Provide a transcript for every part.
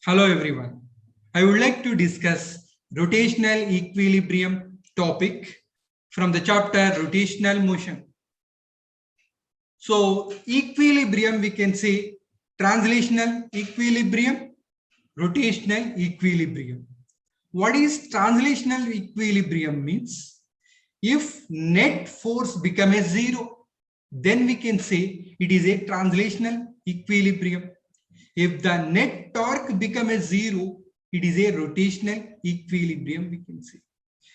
Hello everyone. I would like to discuss rotational equilibrium topic from the chapter rotational motion. So equilibrium we can say translational equilibrium, rotational equilibrium. What is translational equilibrium means? If net force become a zero, then we can say it is a translational equilibrium. If the net torque become a zero, it is a rotational equilibrium, we can say.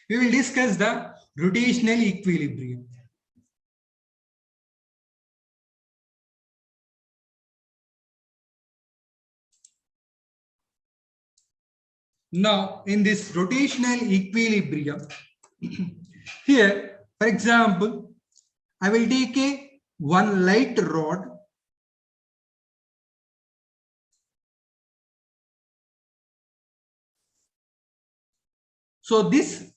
We will discuss the rotational equilibrium. Now, in this rotational equilibrium, here, for example, I will take one light rod. So this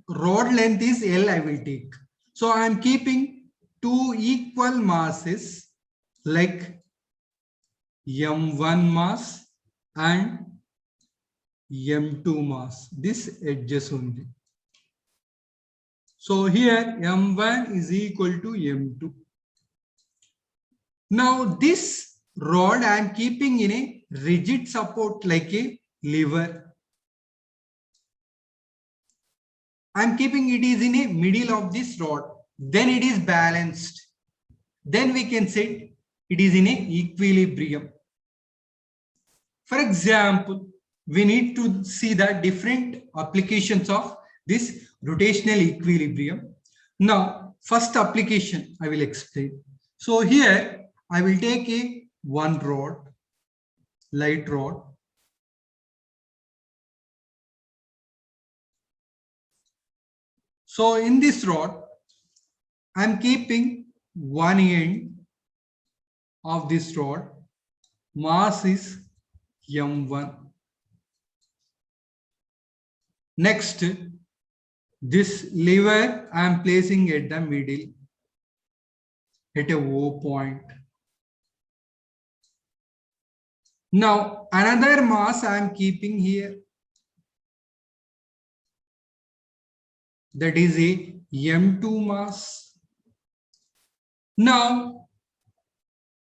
rod length is L I will take. So I am keeping two equal masses like M1 mass and M2 mass. This edges only. So here M1 is equal to M2. Now this rod I am keeping in a rigid support like a lever. I am keeping it is in a middle of this rod. Then it is balanced. Then we can say it is in a equilibrium. For example, we need to see the different applications of this rotational equilibrium. Now, first application I will explain. So here I will take a one rod, light rod. So in this rod, I am keeping one end of this rod. Mass is M1. Next, this lever I am placing at the middle at a O point. Now another mass I am keeping here, that is a M2 mass. Now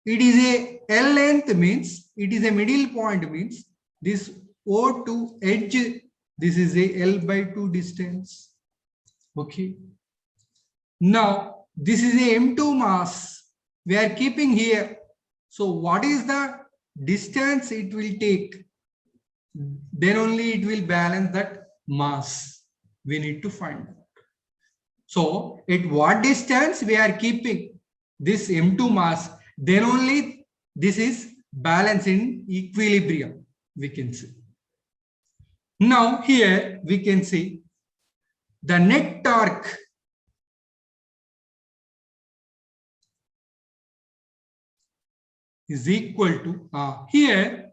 it is a L length means it is a middle point means this O2 edge, this is a L by 2 distance. Okay. Now this is a M2 mass we are keeping here. So what is the distance it will take? Then only it will balance that mass. We need to find out. So at what distance we are keeping this M2 mass, then only this is balance in equilibrium, we can say. Now here we can see the net torque is equal to, here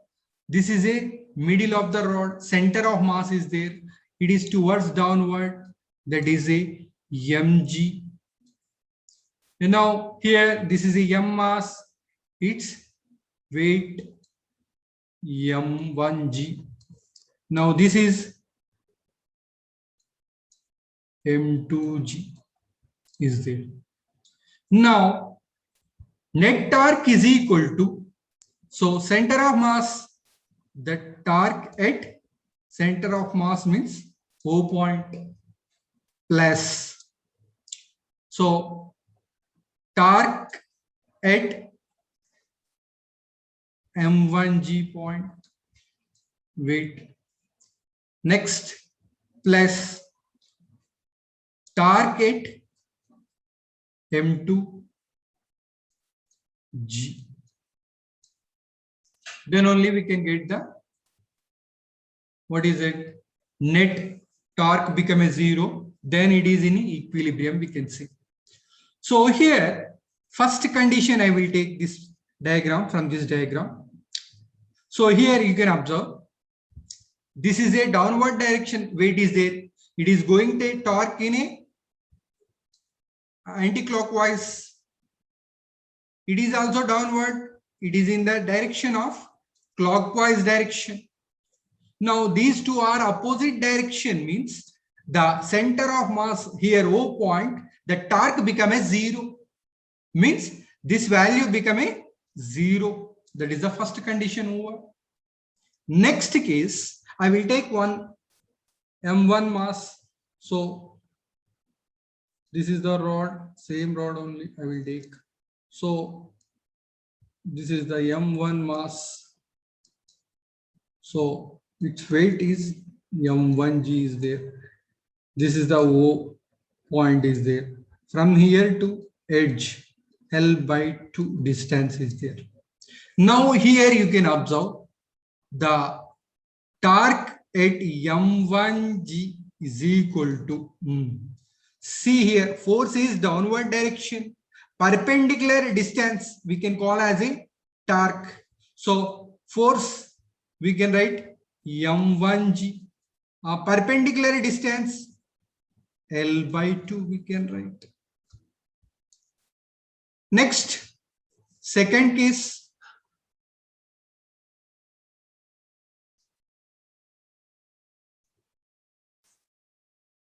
this is a middle of the rod, center of mass is there, it is towards downward, that is a mg. And now here this is a m mass, its weight m1g. Now this is m2g is there. Now net torque is equal to, so center of mass, the torque at center of mass means O point plus, so torque at m1g point, weight, next plus torque at m2g, then only we can get the, what is it, net torque become a zero, then it is in equilibrium, we can say. So here first condition I will take this diagram from this diagram. So here you can observe this is a downward direction, weight is there, it is going to torque in a anti-clockwise, it is also downward, it is in the direction of clockwise direction. Now these two are opposite direction, means the center of mass here O point, the torque become a 0, means this value become a 0. That is the first condition over. Next case, I will take one M1 mass. So this is the rod, same rod only I will take. So this is the M1 mass. So its weight is M1G is there. This is the O point is there. From here to edge, L by 2 distance is there. Now here you can observe the torque at M1G is equal to, see here, force is downward direction, perpendicular distance we can call as a torque. So force we can write M1G, perpendicular distance L by 2 we can write. Next, second case.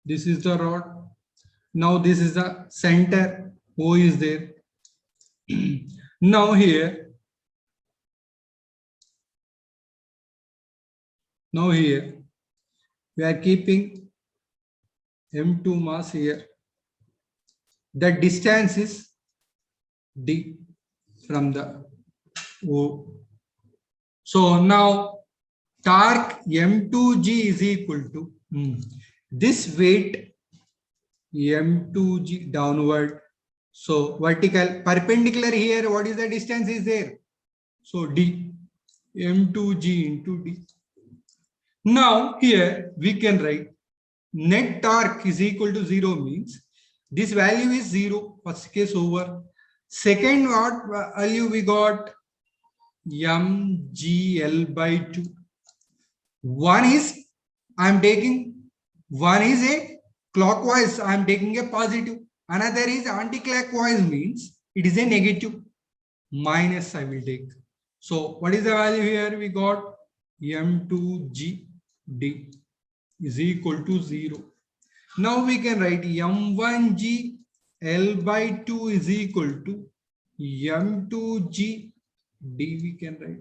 This is the rod. Now this is the center, O is there. Now here we are keeping M2 mass here. The distance is D from the O. So now torque M2G is equal to this weight M2G downward. So vertical, perpendicular here, what is the distance is there? So D, M2G into D. Now here we can write net torque is equal to 0, means this value is 0, first case over. Second value we got MGL by 2. One is I am taking, one is a clockwise, I am taking a positive. Another is anti-clockwise, means it is a negative, minus I will take. So what is the value here? We got M2G D is equal to 0. Now we can write M1G L by 2 is equal to M2G D we can write.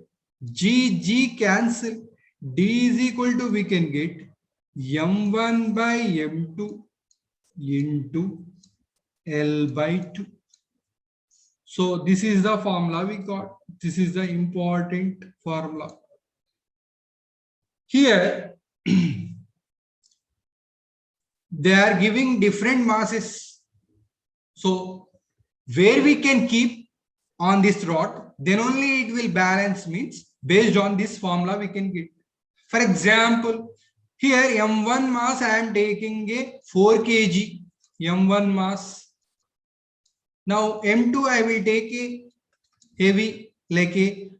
G cancel. D is equal to, we can get M1 by M2 into L by 2. So this is the formula we got. This is the important formula. Here they are giving different masses. So where we can keep on this rod, then only it will balance, means based on this formula we can get. For example, here M1 mass I am taking a 4 kg M1 mass. Now M2 I will take a heavy like a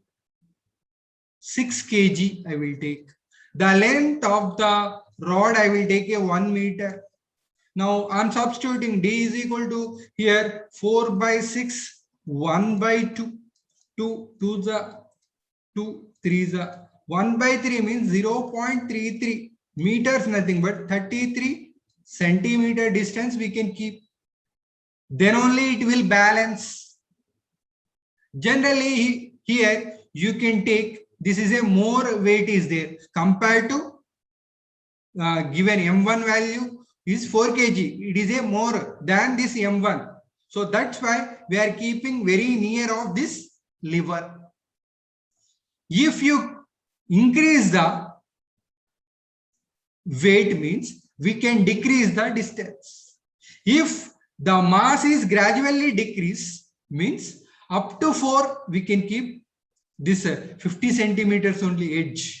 6 kg I will take. The length of the rod I will take a 1 meter. Now I am substituting D is equal to here 4 by 6, 1 by 2, 2 the 2, 3 the 1 by 3 means 0.33 meters, nothing but 33 centimeter distance we can keep. Then only it will balance. Generally here you can take, this is a more weight is there compared to given M1 value is 4 kg. It is a more than this M1. So that's why we are keeping very near of this lever. If you increase the weight, means we can decrease the distance. If the mass is gradually decrease, means up to 4 we can keep this 50 centimeters only edge.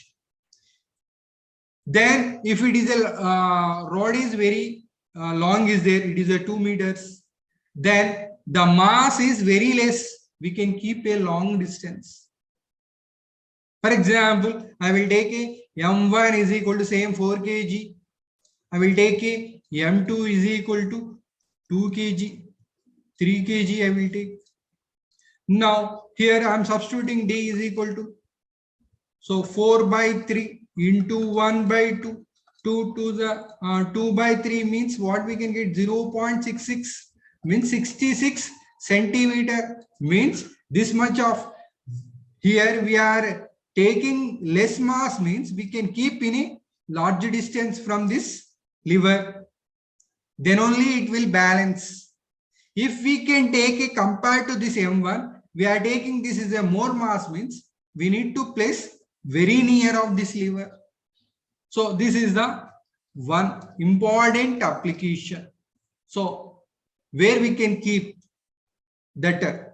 Then if it is a rod is very long is there, it is a 2 meters, then the mass is very less, we can keep a long distance. For example, I will take a M1 is equal to same 4 kg. I will take a M2 is equal to 2 kg, 3 kg I will take. Now here I am substituting D is equal to. So 4 by 3 into 1 by 2. 2 to the 2 by 3 means what we can get 0.66 means 66 centimeter means this much of. Here we are taking less mass means we can keep in a large distance from this lever. Then only it will balance. If we can take a compared to this M1, we are taking this is a more mass means we need to place very near of this lever. So this is the one important application. So where we can keep that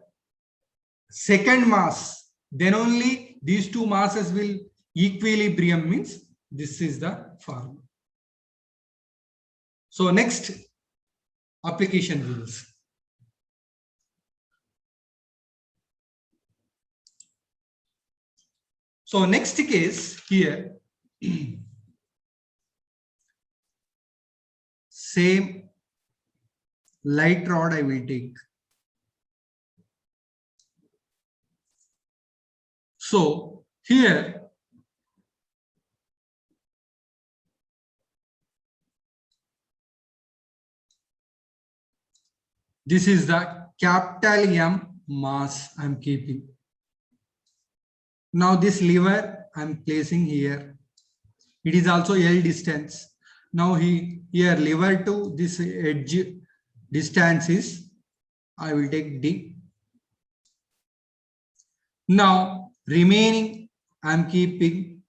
second mass, then only these two masses will equilibrium means this is the formula. So next application rules. So next case here, same light rod I will take. So here this is the capital M mass I'm keeping. Now this lever I'm placing here. It is also L distance. Now here lever to this edge distance is, I will take D. Now remaining I'm keeping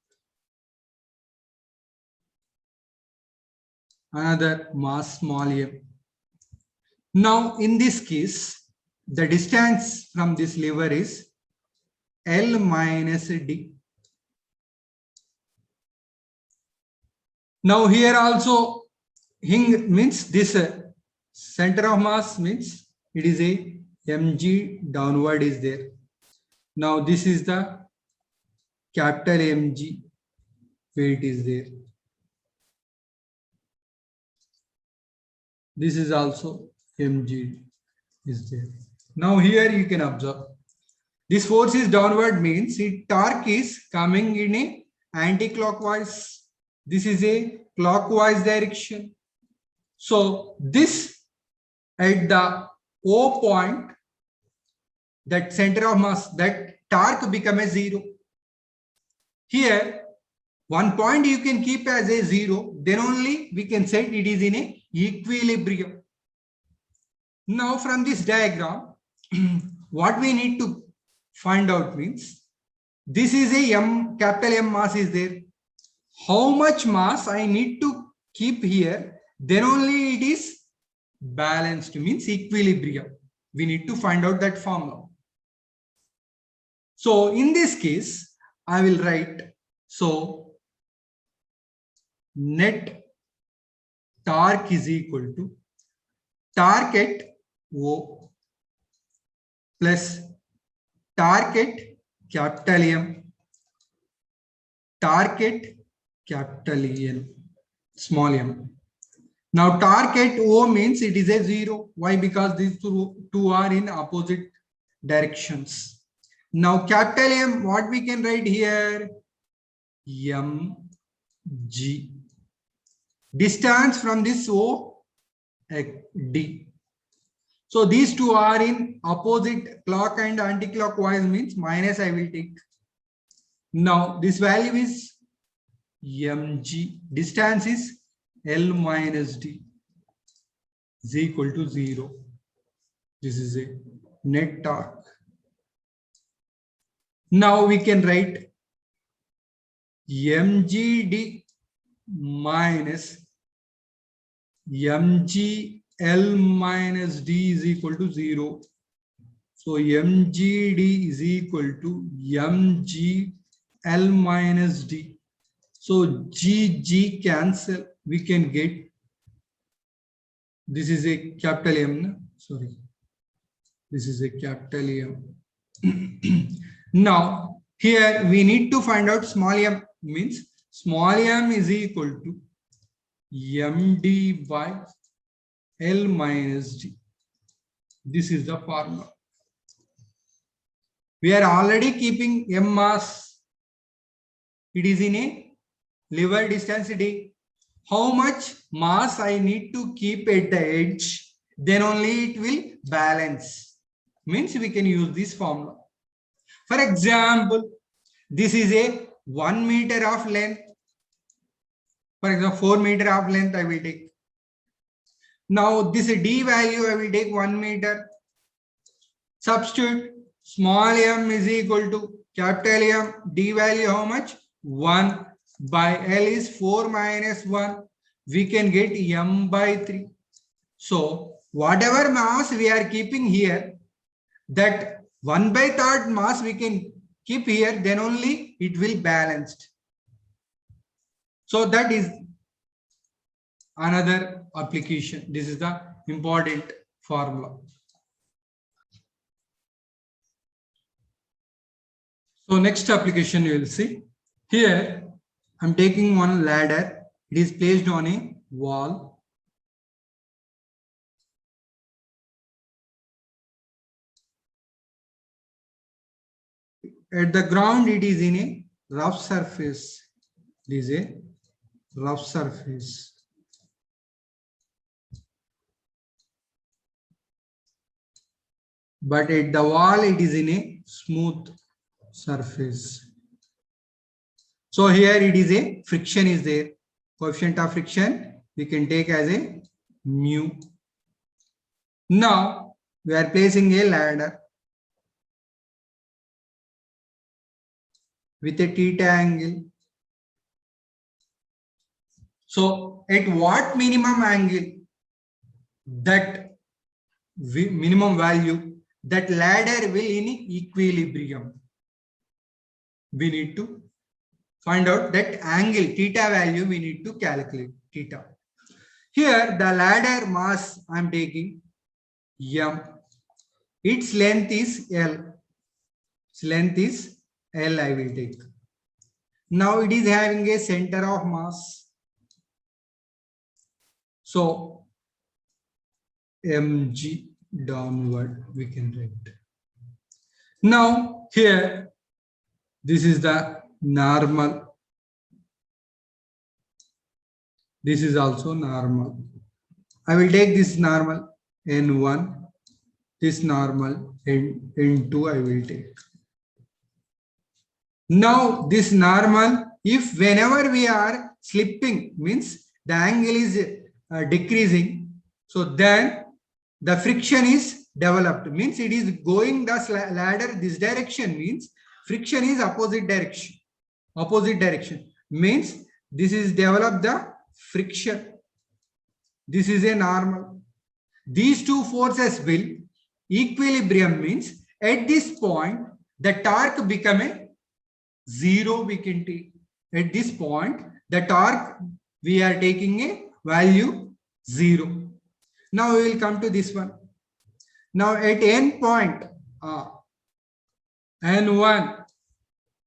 another mass small m. Now in this case, the distance from this lever is L minus D. Now here also Hing means this center of mass means it is a mg downward is there. Now this is the capital Mg where it is there. This is also Mg is there. Now here you can observe this force is downward means its torque is coming in a anti-clockwise. This is a clockwise direction. So this at the O point, that center of mass, that torque become a 0. Here, one point you can keep as a 0, then only we can say it is in a equilibrium. Now from this diagram, what we need to find out means, this is a M, capital M mass is there. How much mass I need to keep here, then only it is balanced, means equilibrium. We need to find out that formula. So in this case, I will write, so net torque is equal to torque at O plus torque at capital M, torque at capital L, small m. Now torque at O means it is a 0. Why? Because these two are in opposite directions. Now capital M, what we can write here? Mg. Distance from this O, D. So these two are in opposite clock and anti-clockwise means minus I will take. Now this value is Mg. Distance is L minus D is equal to 0. This is a net torque. Now we can write mgd minus mgl minus d is equal to 0. So mgd is equal to mgl minus d. So g cancel. We can get, this is a capital M, sorry, this is a capital M. Now here we need to find out small m, means small m is equal to md by L minus d. This is the formula. We are already keeping m mass It is in a lever distance d. How much mass I need to keep at the edge, then only it will balance. Means we can use this formula. For example, this is a 1 meter of length. For example, 4 meter of length I will take. Now this d value I will take 1 meter. Substitute small m is equal to capital M. D value how much? 1 by L is 4 minus 1. We can get m by 3. So whatever mass we are keeping here, that 1 by 3rd mass we can keep here, then only it will balanced. So that is another application. This is the important formula. So next application you will see. Here I'm taking one ladder. It is placed on a wall. At the ground it is in a rough surface. This is a rough surface. But at the wall it is in a smooth surface. So here it is a friction is there. Coefficient of friction we can take as a mu. Now we are placing a ladder with a theta angle. So at what minimum angle, that minimum value, that ladder will in equilibrium. We need to find out that angle, theta value we need to calculate, theta. Here the ladder mass I am taking m. Its length is L. Its length is L I will take. Now it is having a center of mass. So mg downward we can write. Now here this is the normal. This is also normal. I will take this normal n1, this normal n2 I will take. Now this normal, if whenever we are slipping, means the angle is decreasing, so then the friction is developed, means it is going the ladder this direction, means friction is opposite direction. Opposite direction means this is developed the friction. This is a normal. These two forces will equilibrium, means at this point the torque become a zero we can take. At this point the torque we are taking a value 0. Now we will come to this one. Now at n point n1,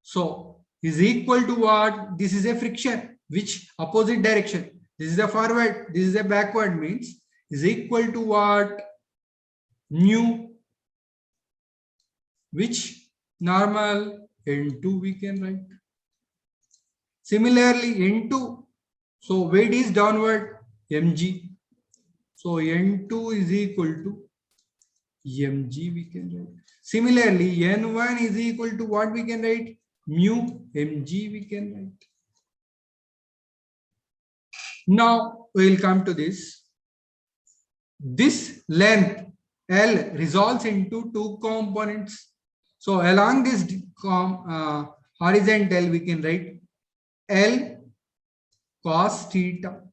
so is equal to what? This is a friction, which opposite direction. This is a forward, this is a backward, means is equal to what? Mu, which normal n2 we can write. Similarly n2, so weight is downward, mg. So n2 is equal to mg we can write. Similarly n1 is equal to what we can write? Mu mg we can write. Now we will come to this. This length L resolves into two components. So along this horizontal we can write L cos theta,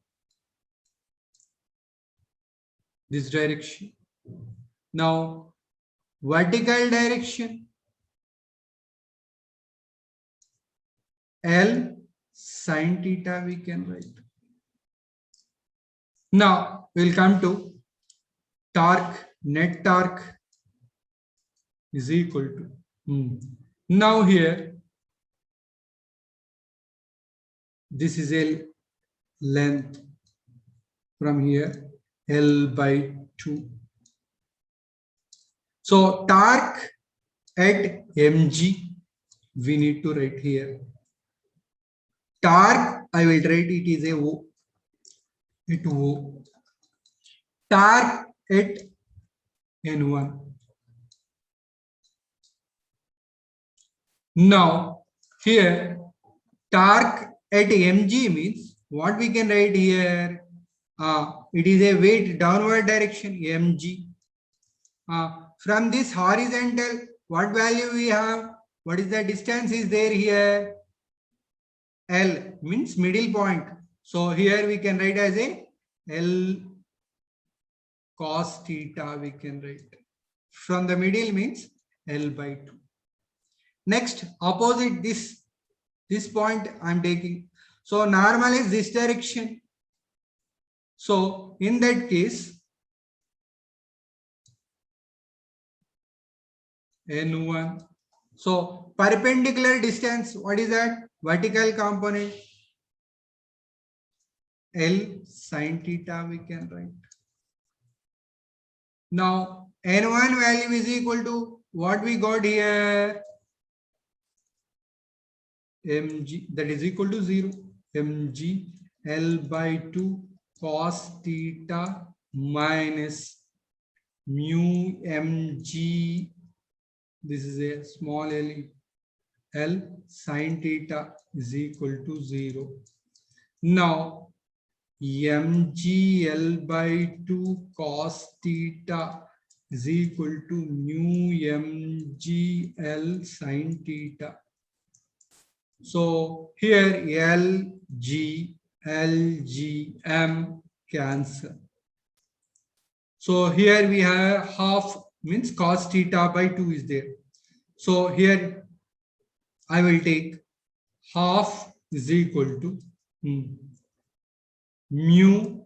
this direction. Now vertical direction L sin theta we can write. Now we'll come to torque. Net torque is equal to now here this is a length from here L by 2. So torque at mg we need to write here. Torque, I will write it is a O. It O. Torque at N1. Now, here, torque at mg means what we can write here? It is a weight downward direction, mg. From this horizontal, what value we have? What is the distance is there here? L means middle point. So here we can write as a L cos theta we can write. From the middle means L by 2. Next, opposite this point I'm taking. So normal is this direction. So in that case, N1. So perpendicular distance, what is that? Vertical component. L sin theta we can write. Now N1 value is equal to what we got here? Mg, that is equal to 0. Mg L by 2 cos theta minus mu mg. This is a small L sin theta is equal to 0. Now mg L by 2 cos theta is equal to mu mg L sin theta. So here L, G, L, G, M cancel. So here we have half means cos theta by 2 is there. So here I will take half is equal to mu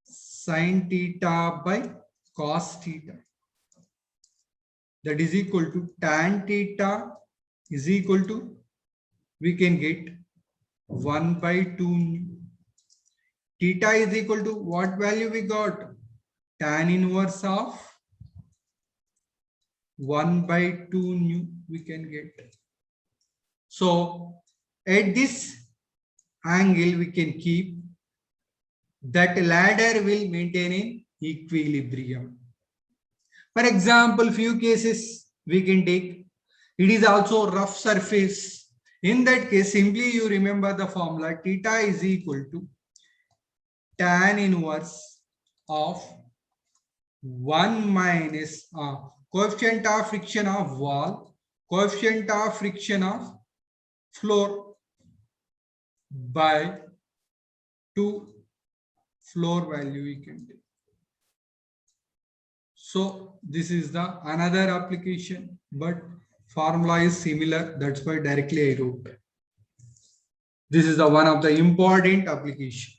sin theta by cos theta. That is equal to tan theta is equal to, we can get 1 by 2 nu. Theta is equal to what value we got? Tan inverse of 1 by 2 nu we can get. So at this angle we can keep that ladder will maintain in equilibrium. For example, few cases we can take. It is also rough surface. In that case, simply you remember the formula. Theta is equal to tan inverse of 1 minus coefficient of friction of wall, coefficient of friction of floor by 2 floor value we can take. So this is the another application, but formula is similar. That's why directly I wrote. This is the one of the important application.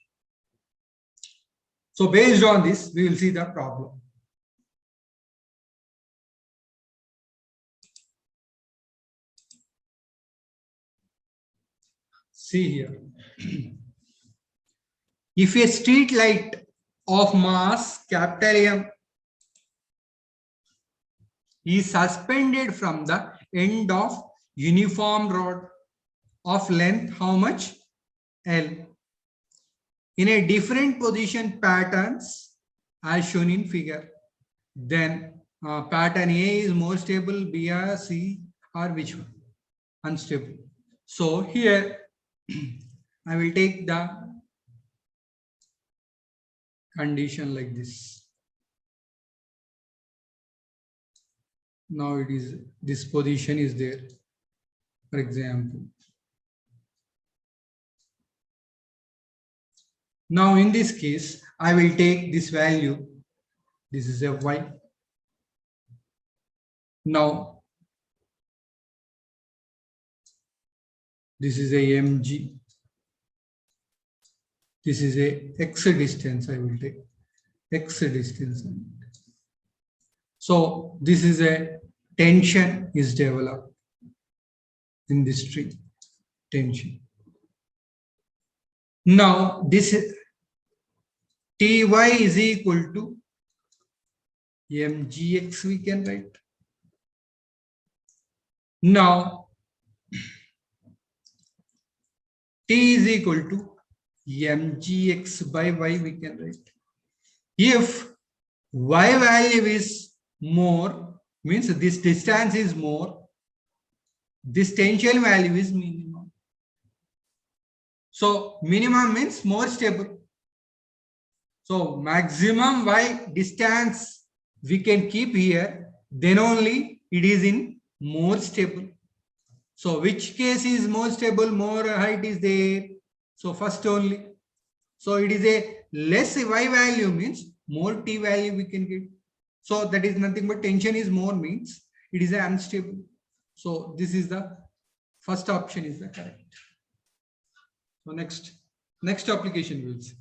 So based on this, we will see the problem. See here. If a street light of mass capital M is suspended from the end of uniform rod of length, how much? L. In a different position patterns as shown in figure. Then pattern A is more stable, B or C or which one? Unstable. So here I will take the condition like this. Now it is, this position is there. For example. Now in this case, I will take this value. This is a y. Now this is a mg. This is a x distance. I will take x distance. So this is a tension is developed in this tree. Tension. Now this Ty is equal to mgx we can write. Now T is equal to mgx by y, we can write. If y value is more, means this distance is more, this tangential value is minimum. So minimum means more stable. So maximum y distance we can keep here, then only it is in more stable. So which case is more stable, more height is there? So first only. So it is a less y value means more t value we can get. So that is nothing but tension is more means it is unstable. So this is the first option is the correct. So next application we'll see.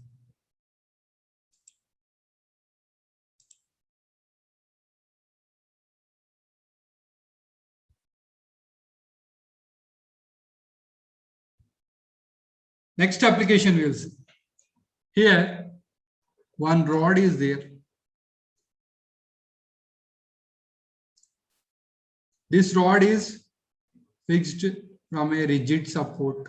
Next application we'll see. Here one rod is there. This rod is fixed from a rigid support.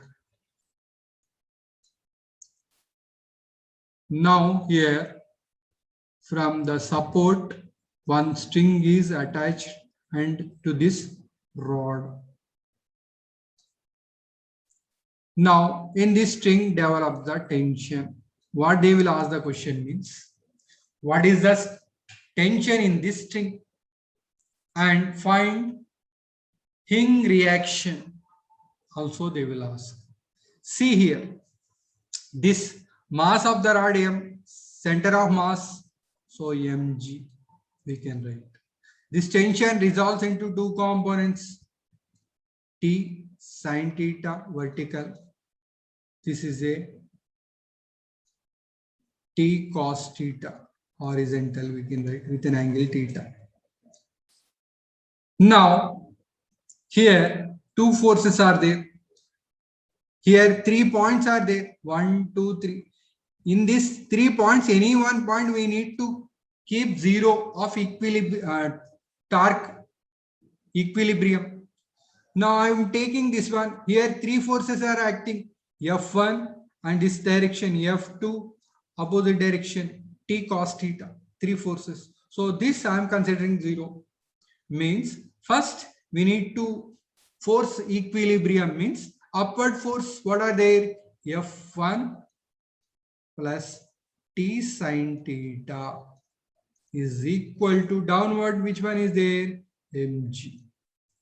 Now here from the support one string is attached and to this rod. Now in this string develop the tension. What they will ask the question means, what is the tension in this string and find Hing reaction also they will ask. See here, this mass of the rod m, center of mass, so mg we can write. This tension resolves into two components, T sin theta vertical, this is a T cos theta horizontal, we can write with an angle theta. Now here two forces are there. Here 3 points are there. 1, 2, 3. In these 3 points, any one point we need to keep zero of torque equilibrium. Now I am taking this one. Here 3 forces are acting. F1 and this direction, F2 opposite direction, T cos theta. 3 forces. So this I am considering 0. Means first we need to force equilibrium, means upward force, what are there? F1 plus T sin theta is equal to downward, which one is there? Mg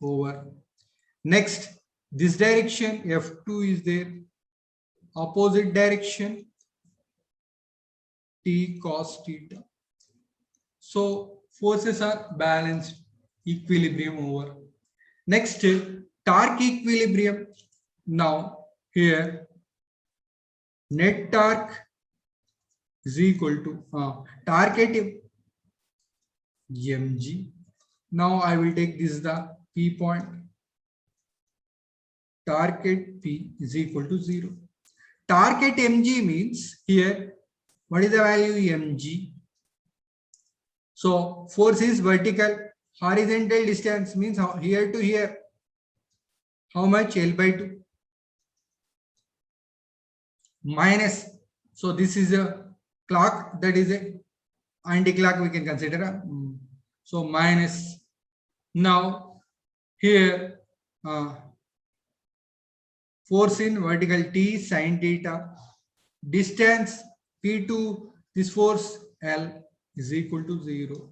over. Next, this direction F2 is there, opposite direction T cos theta. So forces are balanced, equilibrium over. Next, torque equilibrium. Now here net torque is equal to torque at mg. Now I will take this the P point. Torque at P is equal to 0. Torque at mg means here what is the value? Mg. So force is vertical, horizontal distance means here to here. How much? L by 2 minus. So this is a clock, that is a anti-clock we can consider. So minus. Now here force in vertical T sin theta, distance P2, this force L is equal to 0.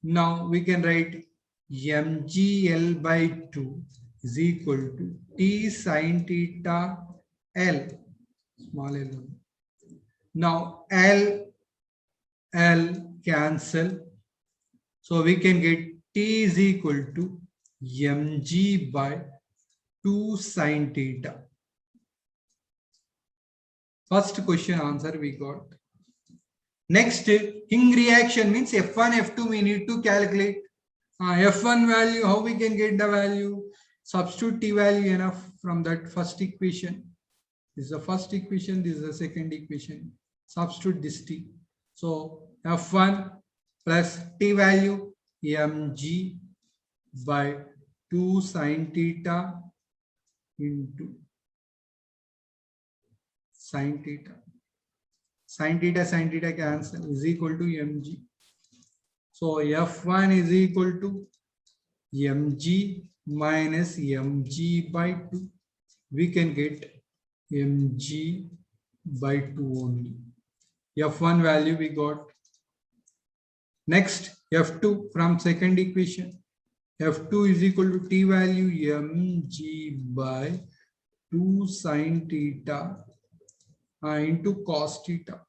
Now we can write mg L by 2 is equal to T sin theta L, small l. Now L cancel. So we can get T is equal to mg by 2 sin theta. First question answer we got. Next, Hing reaction means F1, F2 we need to calculate. F1 value, how we can get the value? Substitute T value enough from that first equation. This is the first equation, this is the second equation. Substitute this T. So F1 plus T value mg by 2 sin theta into sin theta. Sin theta cancel is equal to mg. So F1 is equal to mg minus mg by 2. We can get mg by 2 only. F1 value we got. Next, F2 from second equation. F2 is equal to t value mg by 2 sin theta into cos theta.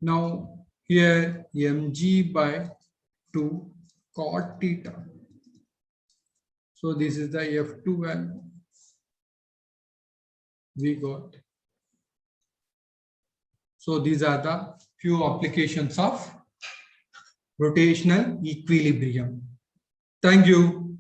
Now here mg by 2 cot theta. So this is the F2 value we got. So these are the few applications of rotational equilibrium. Thank you.